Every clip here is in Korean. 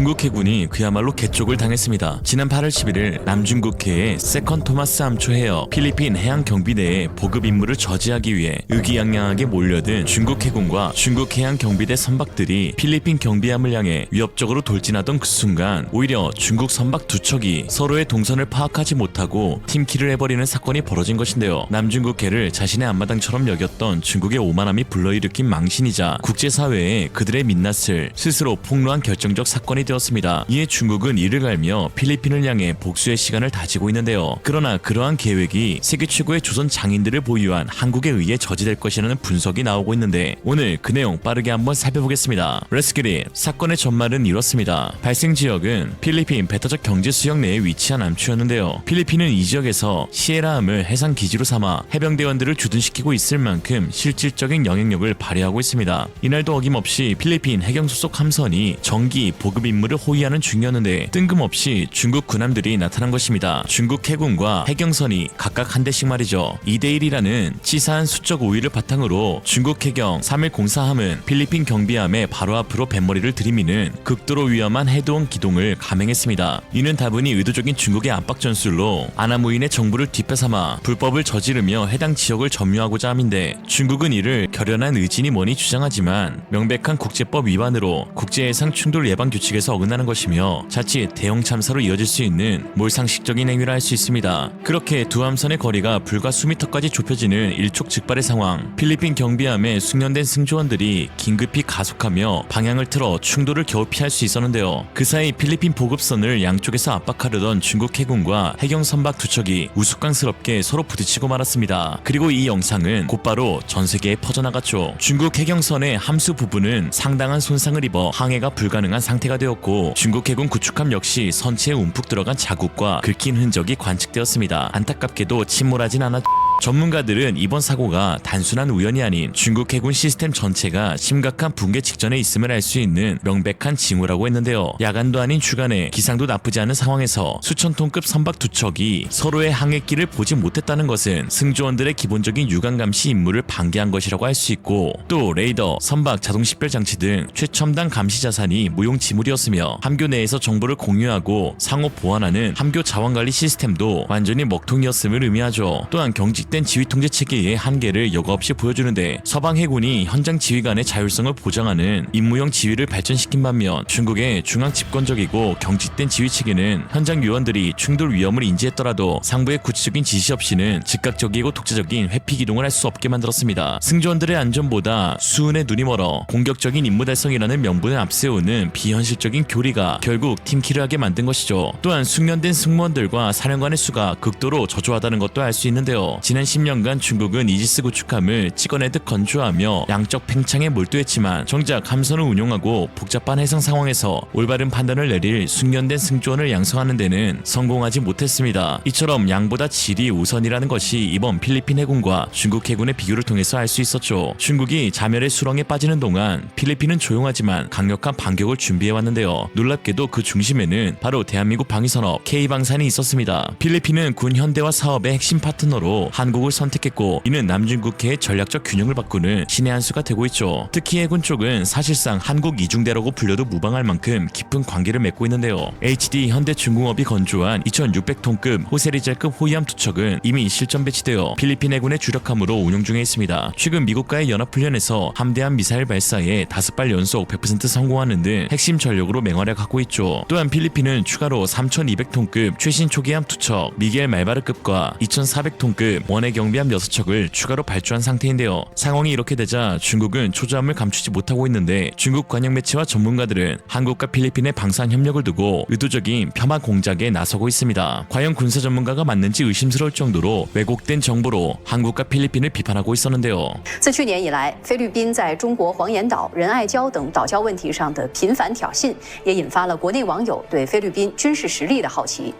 중국 해군이 그야말로 개쪽을 당했습니다. 지난 8월 11일 남중국해의 세컨 토마스 함초 해역 필리핀 해양 경비대의 보급 임무를 저지하기 위해 의기양양하게 몰려든 중국 해군과 중국 해양 경비대 선박들이 필리핀 경비함을 향해 위협적으로 돌진하던 그 순간 오히려 중국 선박 두 척이 서로의 동선을 파악하지 못하고 팀킬을 해버리는 사건이 벌어진 것인데요. 남중국해를 자신의 앞마당처럼 여겼던 중국의 오만함이 불러일으킨 망신이자 국제사회에 그들의 민낯을 스스로 폭로한 결정적 사건이 되었습니다. 이에 중국은 이를 갈며 필리핀을 향해 복수의 시간을 다지고 있는데요. 그러나 그러한 계획이 세계 최고의 조선 장인들을 보유한 한국에 의해 저지될 것이라는 분석이 나오고 있는데 오늘 그 내용 빠르게 한번 살펴보겠습니다. Let's get it. 사건의 전말은 이렇습니다. 발생 지역은 필리핀 배타적 경제수역 내에 위치한 암초였는데요. 필리핀은 이 지역에서 시에라함을 해상 기지로 삼아 해병대원들을 주둔시키고 있을 만큼 실질적인 영향력을 발휘하고 있습니다. 이날도 어김없이 필리핀 해경 소속 함선이 정기 보급 임무를 호위하는 중이었는데 뜬금없이 중국 군함들이 나타난 것입니다. 중국 해군과 해경선이 각각 한 대씩 말이죠. 2대1이라는 치사한 수적 우위를 바탕으로 중국 해경 3.104함은 필리핀 경비함의 바로 앞으로 뱃머리를 들이미는 극도로 위험한 헤드온 기동을 감행했습니다. 이는 다분히 의도적인 중국의 압박 전술로 아나무인의 정부를 뒷배삼아 불법을 저지르며 해당 지역을 점유하고자 함인데 중국은 이를 결연한 의진이 뭐니 주장하지만 명백한 국제법 위반으로 국제해상 충돌 예방 규칙에서 어긋나는 것이며 자칫 대형 참사로 이어질 수 있는 몰상식적인 행위라 할 수 있습니다. 그렇게 두 함선의 거리가 불과 수미터까지 좁혀지는 일촉즉발의 상황. 필리핀 경비함의 숙련된 승조원들이 긴급히 가속하며 방향을 틀어 충돌을 겨우 피할 수 있었는데요. 그 사이 필리핀 보급선을 양쪽에서 압박하려던 중국 해군과 해경 선박 두 척이 우스꽝스럽게 서로 부딪히고 말았습니다. 그리고 이 영상은 곧바로 전 세계에 퍼져나갔죠. 중국 해경선의 함수 부분은 상당한 손상을 입어 항해가 불가능한 상태가 되었고 중국 해군 구축함 역시 선체에 움푹 들어간 자국과 긁힌 흔적이 관측되었습니다. 안타깝게도 침몰하진 않았. 전문가들은 이번 사고가 단순한 우연이 아닌 중국 해군 시스템 전체가 심각한 붕괴 직전에 있음을 알 수 있는 명백한 징후라고 했는데요. 야간도 아닌 주간에 기상도 나쁘지 않은 상황에서 수천 톤급 선박 두 척이 서로의 항해길을 보지 못했다는 것은 승조원들의 기본적인 유감 감시 임무를 방기한 것이라고 할 수 있고 또 레이더, 선박 자동 식별 장치 등 최첨단 감시 자산이 무용지물이었으며 함교 내에서 정보를 공유하고 상호 보완하는 함교 자원관리 시스템도 완전히 먹통이었음을 의미하죠. 또한 경직된 지휘 통제 체계의 한계를 여과없이 보여주는데 서방 해군이 현장 지휘관의 자율성을 보장하는 임무용 지휘를 발전시킨 반면 중국의 중앙 집권적이고 경직된 지휘 체계는 현장 요원들이 충돌 위험을 인지했더라도 상부의 구체적인 지시 없이는 즉각적이고 독자적인 회피 기동을 할 수 없게 만들었습니다. 승조원들의 안전보다 수은의 눈이 멀어 공격적인 임무 달성이라는 명분을 앞세우는 비현실적인 교리가 결국 팀킬을 하게 만든 것이죠. 또한 숙련된 승무원들과 사령관의 수가 극도로 저조하다는 것도 알 수 있는데요. 지난 10년간 중국은 이지스 구축함을 찍어내듯 건조하며 양적 팽창에 몰두했지만 정작 함선을 운용하고 복잡한 해상 상황에서 올바른 판단을 내릴 숙련된 승조원을 양성하는 데는 성공하지 못했습니다. 이처럼 양보다 질이 우선이라는 것이 이번 필리핀 해군과 중국 해군의 비교를 통해서 알 수 있었죠. 중국이 자멸의 수렁에 빠지는 동안 필리핀은 조용하지만 강력한 반격을 준비해왔는데요. 놀랍게도 그 중심에는 바로 대한민국 방위산업 K방산이 있었습니다. 필리핀은 군 현대화 사업의 핵심 파트너로 한국을 선택했고 이는 남중국해의 전략적 균형을 바꾸는 신의 한 수가 되고 있죠. 특히 해군 쪽은 사실상 한국 이중대라고 불려도 무방할 만큼 깊은 관계를 맺고 있는데요. HD 현대중공업이 건조한 2600톤급 호세리젤급 호위함 두 척은 이미 실전 배치되어 필리핀 해군의 주력함으로 운용 중에 있습니다. 최근 미국과의 연합훈련에서 함대함 미사일 발사에 5발 연속 100% 성공하는 등 핵심 전력으로 맹활약하고 있죠. 또한 필리핀은 추가로 3200톤급 최신 초기함 두 척, 미겔 말바르급과 2400톤급 원해 경비함 6척을 추가로 발주한 상태인데요. 상황이 이렇게 되자 중국은 초조함을 감추지 못하고 있는데 중국 관영 매체와 전문가들은 한국과 필리핀의 방산 협력을 두고 의도적인 폄하 공작에 나서고 있습니다. 과연 군사 전문가가 맞는지 의심스러울 정도로 왜곡된 정보로 한국과 필리핀을 비판하고 있었는데요. 自去年以来，菲律宾在中国黄岩岛、仁爱礁等岛礁问题上的频繁挑衅，也引发了国内网友对菲律宾军事实力的好奇。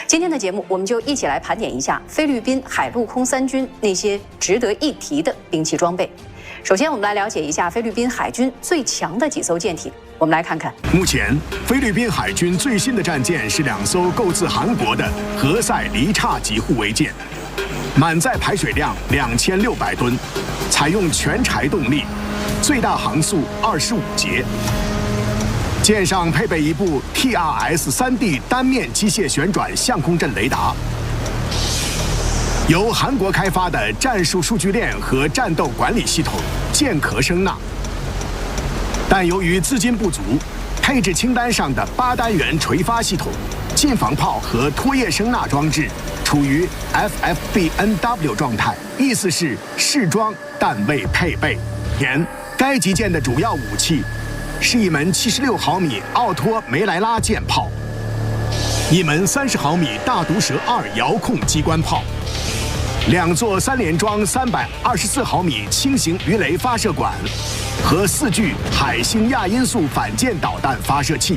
今天的节目，我们就一起来盘点一下菲律宾海陆空三军那些值得一提的兵器装备。首先，我们来了解一下菲律宾海军最强的几艘舰艇。我们来看看，目前菲律宾海军最新的战舰是2艘购自韩国的何塞黎刹级护卫舰，满载排水量2600吨，采用全柴动力，最大航速25节。舰上配备一部 TRS 3D 单面机械旋转相控阵雷达，由韩国开发的战术数据链和战斗管理系统剑壳声纳。但由于资金不足，配置清单上的8单元垂发系统、近防炮和拖曳声纳装置处于 FFBNW 状态，意思是试装但未配备。该级舰的主要武器是一门76毫米奥托梅莱拉舰炮，一门30毫米大毒蛇2遥控机关炮，2座3连装324毫米轻型鱼雷发射管和4具海星亚音速反舰导弹发射器，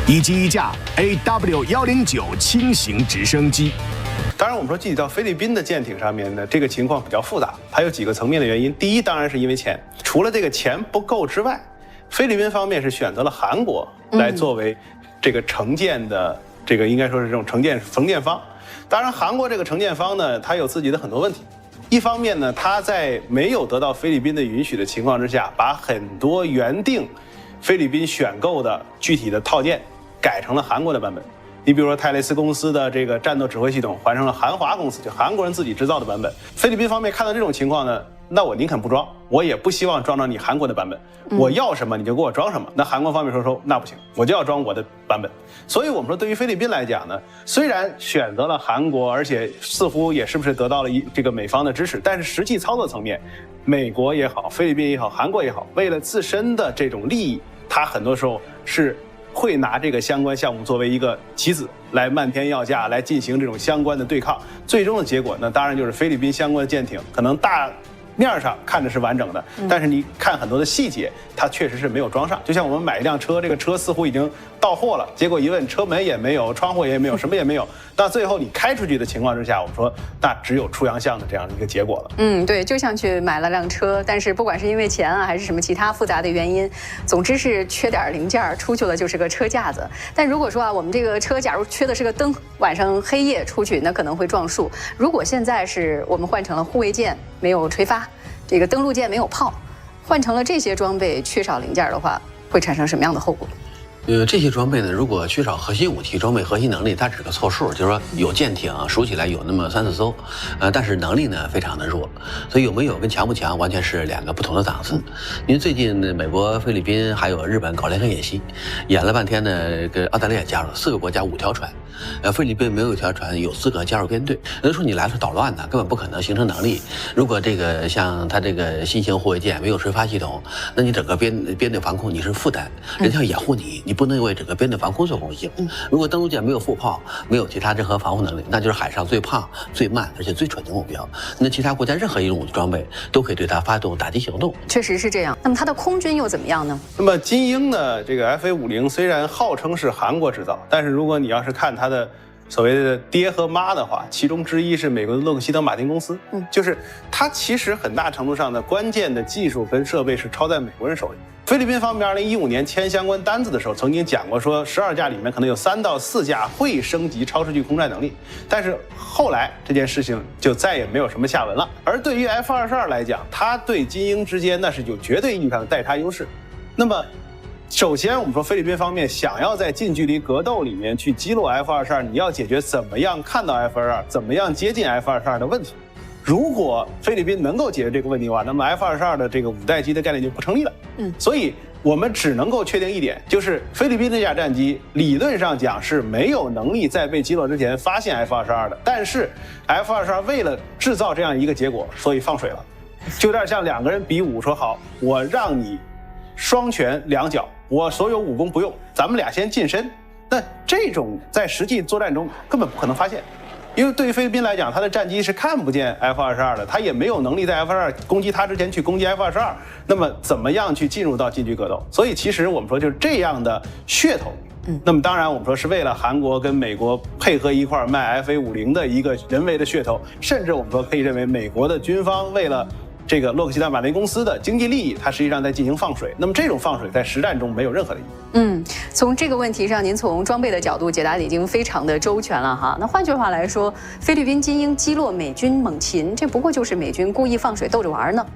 以及一架 AW109 轻型直升机。当然，我们说具体到菲律宾的舰艇上面呢，这个情况比较复杂，它有几个层面的原因。第一，当然是因为钱，除了这个钱不够之外，菲律宾方面是选择了韩国来作为这个承建的这个应该说是这种承建方。当然，韩国这个承建方呢，它有自己的很多问题。一方面呢，它在没有得到菲律宾的允许的情况之下，把很多原定菲律宾选购的具体的套件改成了韩国的版本。你比如说泰雷斯公司的这个战斗指挥系统换成了韩华公司，就韩国人自己制造的版本。菲律宾方面看到这种情况呢，那我宁肯不装，我也不希望装到你韩国的版本。我要什么你就给我装什么。那韩国方面说那不行，我就要装我的版本。所以我们说，对于菲律宾来讲呢，虽然选择了韩国，而且似乎也是不是得到了这个美方的支持，但是实际操作层面，美国也好，菲律宾也好，韩国也好，为了自身的这种利益，他很多时候是会拿这个相关项目作为一个棋子来漫天要价，来进行这种相关的对抗。最终的结果呢，当然就是菲律宾相关的舰艇可能大面上看着是完整的，但是你看很多的细节，它确实是没有装上。就像我们买一辆车，这个车似乎已经到货了，结果一问，车门也没有，窗户也没有，什么也没有。到最后你开出去的情况之下，我们说那只有出洋相的这样的一个结果了。对，就像去买了辆车，但是不管是因为钱啊，还是什么其他复杂的原因，总之是缺点零件，出去了就是个车架子。但如果说我们这个车假如缺的是个灯，晚上黑夜出去，那可能会撞树。如果现在是我们换成了护卫舰，没有垂发，这个登陆舰没有炮，换成了这些装备缺少零件的话，会产生什么样的后果？这些装备呢，如果缺少核心武器装备、核心能力，它只是个凑数，就是说有舰艇数起来有那么3、4艘，但是能力呢非常的弱，所以有没有跟强不强完全是两个不同的档次。因为最近呢，美国、菲律宾还有日本搞联合演习，演了半天呢，跟澳大利亚加入4个国家5条船，菲律宾没有一条船有资格加入编队。人说你来是捣乱的，根本不可能形成能力。如果这个像它这个新型护卫舰没有垂发系统，那你整个编队防空你是负担，人家要掩护你不能为整个编队防空做贡献。如果登陆舰没有副炮，没有其他任何防护能力，那就是海上最胖、最慢而且最蠢的目标。那其他国家任何一种武器装备都可以对它发动打击行动。确实是这样。那么它的空军又怎么样呢？那么金鹰呢，这个 FA50虽然号称是韩国制造，但是如果你要是看它的所谓的爹和妈的话，其中之一是美国的洛克希德马丁公司，就是它其实很大程度上的关键的技术跟设备是抄在美国人手里。菲律宾方面2015年签相关单子的时候，曾经讲过说12架里面可能有3到4架会升级超视距空战能力，但是后来这件事情就再也没有什么下文了。而对于 F-22来讲，它对金鹰之间那是有绝对意义上的代差优势。那么首先我们说菲律宾方面想要在近距离格斗里面去击落 F-22，你要解决怎么样看到 F-22，怎么样接近 F-22的问题。如果菲律宾能够解决这个问题的话，那么 F-22的这个5代机的概念就不成立了。所以我们只能够确定一点，就是菲律宾这架战机理论上讲是没有能力在被击落之前发现 F-22的，但是 F-22为了制造这样一个结果，所以放水了，就有点像2个人比武，说好，我让你双拳2脚，我所有武功不用，咱们俩先近身。那这种在实际作战中根本不可能发现。因为对于菲律宾来讲，它的战机是看不见 F-22的，它也没有能力在 F-22攻击它之前去攻击 F-22，那么怎么样去进入到近距格斗？所以其实我们说就是这样的噱头。那么当然我们说是为了韩国跟美国配合一块卖 FA50的一个人为的噱头，甚至我们说可以认为美国的军方为了这个洛克希德马丁公司的经济利益，它实际上在进行放水。那么这种放水在实战中没有任何的意义。从这个问题上，您从装备的角度解答的已经非常的周全了哈。那换句话来说，菲律宾精英击落美军猛禽，这不过就是美军故意放水逗着玩呢。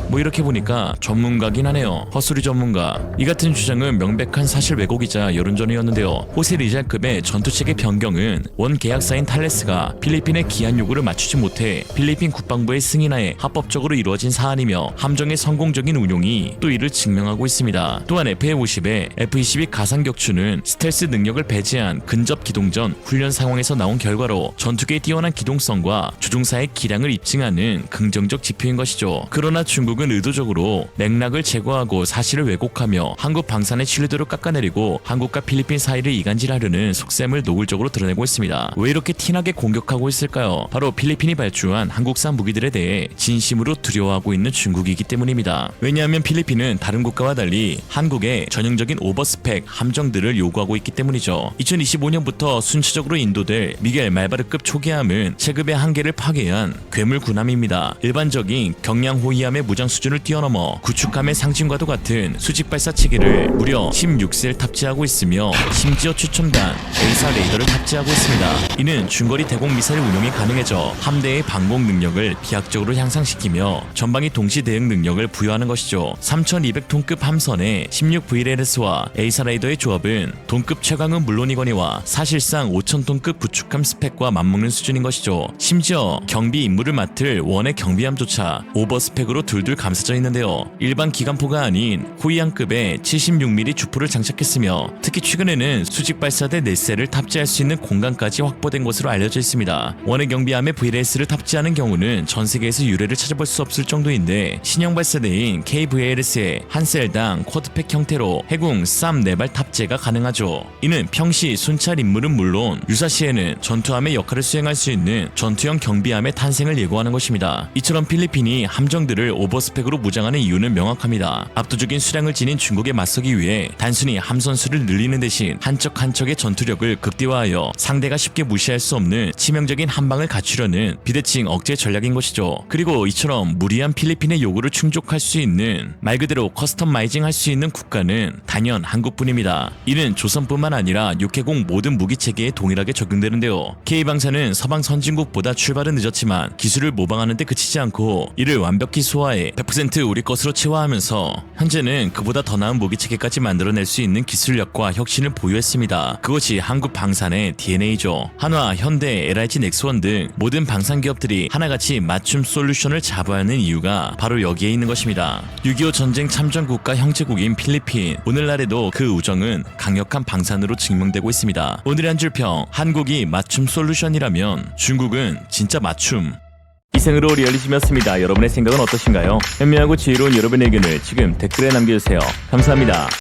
뭐 이렇게 보니까 전문가긴 하네요. 허수리 전문가. 이 같은 주장은 명백한 사실 왜곡이자 여론전이었는데요. 호세 리잘급의 전투체계 변경은 원 계약사인 탈레스가 필리핀의 기한 요구를 맞추지 못해 필리핀 국방부의 승인하에 합법적으로 이루어진 사안이며 함정의 성공적인 운용이 또 이를 증명하고 있습니다. 또한 FA-50의 F-22 가상 격추는 스텔스 능력을 배제한 근접 기동전 훈련 상황에서 나온 결과로 전투기의 뛰어난 기동성과 조종사의 기량을 입증하는 긍정적 지표인 것이죠. 그러나 중국은 의도적으로 맥락을 제거하고 사실을 왜곡하며 한국 방산의 신뢰도를 깎아내리고 한국과 필리핀 사이를 이간질하려는 속셈을 노골적으로 드러내고 있습니다. 왜 이렇게 티나게 공격하고 있을까요? 바로 필리핀이 발주한 한국산 무기들에 대해 진심으로 두려워하고 있는 중국이기 때문입니다. 왜냐하면 필리핀은 다른 국가와 달리 한국에 전형적인 오버스펙 함정들을 요구하고 있기 때문이죠. 2025년부터 순차적으로 인도될 미겔 말바르급 초기함은 체급의 한계를 파괴한 괴물 군함입니다. 일반적인 경량 호위함의 무장 수준을 뛰어넘어 구축함의 상징과도 같은 수직 발사 체계를 무려 16셀 탑재하고 있으며 심지어 최첨단 A4 레이더를 탑재하고 있습니다. 이는 중거리 대공 미사일 운용이 가능해져 함대의 방공 능력을 비약적으로 향상시키며 전방위 동시 대응 능력을 부여하는 것이죠. 3200톤급 함선의 16VLS와 A4 레이더의 조합은 동급 최강은 물론이거니와 사실상 5000톤급 구축함 스펙과 맞먹는 수준인 것이죠. 심지어 경비 임무를 맡을 원의 경비함조차 오버스펙으로 둘둘 감싸져 있는데요. 일반 기관포가 아닌 호위함급의 76mm 주포를 장착했으며 특히 최근에는 수직 발사대 4셀을 탑재할 수 있는 공간까지 확보된 것으로 알려져 있습니다. 원의 경비함에 VLS를 탑재하는 경우는 전 세계에서 유례를 찾아볼 수 없을 정도인데 신형 발사대인 KVLS에 한 셀당 쿼드팩 형태로 해궁 쌈 4발 탑재가 가능하죠. 이는 평시 순찰 임무는 물론 유사시에는 전투함의 역할을 수행할 수 있는 전투형 경비함의 탄생을 예고하는 것입니다. 이처럼 필리핀이 함정들을 오버스펙으로 무장하는 이유는 명확합니다. 압도적인 수량을 지닌 중국에 맞서기 위해 단순히 함선 수를 늘리는 대신 한척 한척의 전투력을 극대화하여 상대가 쉽게 무시할 수 없는 치명적인 한방을 갖추려는 비대칭 억제 전략인 것이죠. 그리고 이처럼 무리한 필리핀의 요구를 충족할 수 있는 말 그대로 커스터마이징 할 수 있는 국가는 단연 한국뿐입니다. 이는 조선뿐만 아니라 육해공 모든 무기체계에 동일하게 적용되는데요. K방사는 서방 선진국보다 출발은 늦었지만 기술을 모방하는 데 그치지 않고 이를 완벽히 소화해 100% 우리 것으로 체화하면서 현재는 그보다 더 나은 무기체계까지 만들어낼 수 있는 기술력과 혁신을 보유했습니다. 그것이 한국 방산의 DNA죠. 한화, 현대, LIG, 넥스원 등 모든 방산 기업들이 하나같이 맞춤 솔루션을 잡아야 하는 이유가 바로 여기에 있는 것입니다. 6.25 전쟁 참전국가 형제국인 필리핀, 오늘날에도 그 우정은 강력한 방산으로 증명되고 있습니다. 오늘의 한 줄평, 한국이 맞춤 솔루션이라면 중국은 진짜 맞춤. 이생으로 리얼리즘이었습니다. 여러분의 생각은 어떠신가요? 현명하고 지혜로운 여러분의 의견을 지금 댓글에 남겨주세요. 감사합니다.